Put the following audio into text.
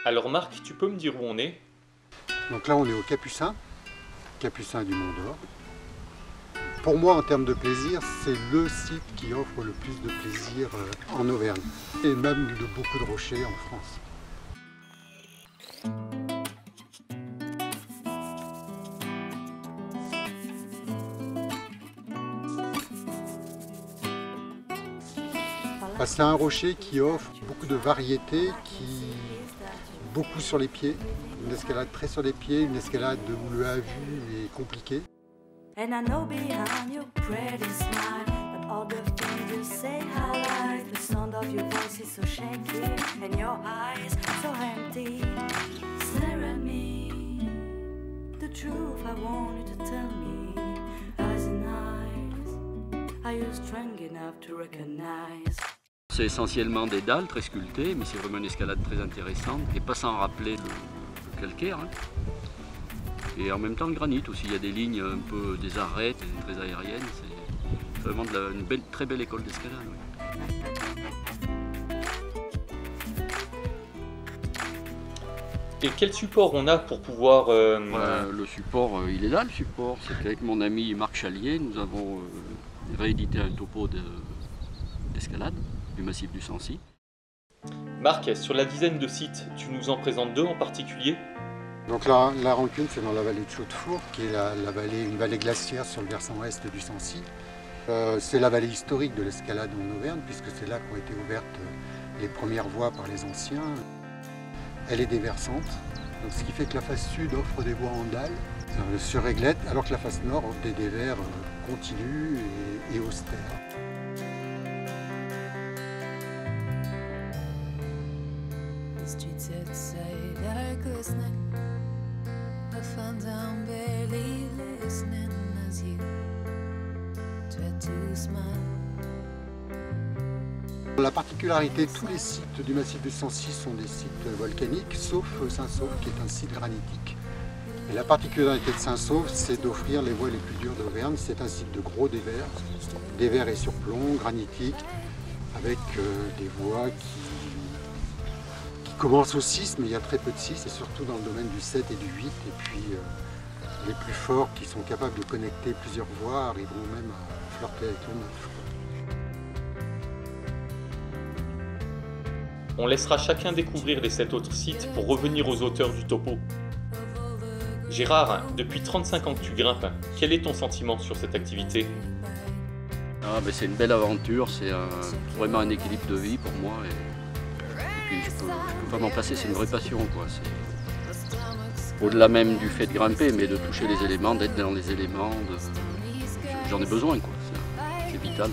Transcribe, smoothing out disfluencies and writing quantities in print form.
Alors Marc, tu peux me dire où on est? Donc là on est au Capucin du Mont d'Or. Pour moi en termes de plaisir, c'est le site qui offre le plus de plaisir en Auvergne et même de beaucoup de rochers en France. C'est un rocher qui offre beaucoup de variétés, beaucoup sur les pieds, une escalade très sur les pieds, une escalade où le à vue est compliqué. C'est essentiellement des dalles très sculptées, mais c'est vraiment une escalade très intéressante et pas sans rappeler le calcaire. Hein. Et en même temps le granit aussi, il y a des lignes un peu des arêtes, très aériennes. C'est vraiment une très belle école d'escalade. Oui. Et quel support on a pour pouvoir... Le support, il est là le support. C'est qu'avec mon ami Marc Chalier, nous avons réédité un topo d'escalade du massif du Sancy. Marc, sur la dizaine de sites, tu nous en présentes deux en particulier? Donc la Rancune, c'est dans la vallée de Chaudefour, qui est une vallée glaciaire sur le versant ouest du Sancy. C'est la vallée historique de l'escalade en Auvergne, puisque c'est là qu'ont été ouvertes les premières voies par les anciens. Elle est déversante, donc ce qui fait que la face sud offre des voies en dalles sur réglette, alors que la face nord offre des dévers continus et austères. La particularité, tous les sites du massif du Sancy sont des sites volcaniques, sauf Saint-Sauve qui est un site granitique. Et la particularité de Saint-Sauve, c'est d'offrir les voies les plus dures d'Auvergne. C'est un site de gros dévers et surplomb, granitiques, avec des voies qui commencent au 6, mais il y a très peu de 6, et surtout dans le domaine du 7 et du 8. Et puis les plus forts qui sont capables de connecter plusieurs voies arriveront même à flirter avec le 9. On laissera chacun découvrir les 7 autres sites pour revenir aux auteurs du topo. Gérard, depuis 35 ans que tu grimpes, quel est ton sentiment sur cette activité? C'est une belle aventure, c'est vraiment un équilibre de vie pour moi. Et puis je peux pas m'en passer, c'est une vraie passion. Au-delà même du fait de grimper, mais de toucher les éléments, d'être dans les éléments, j'en ai besoin, c'est vital.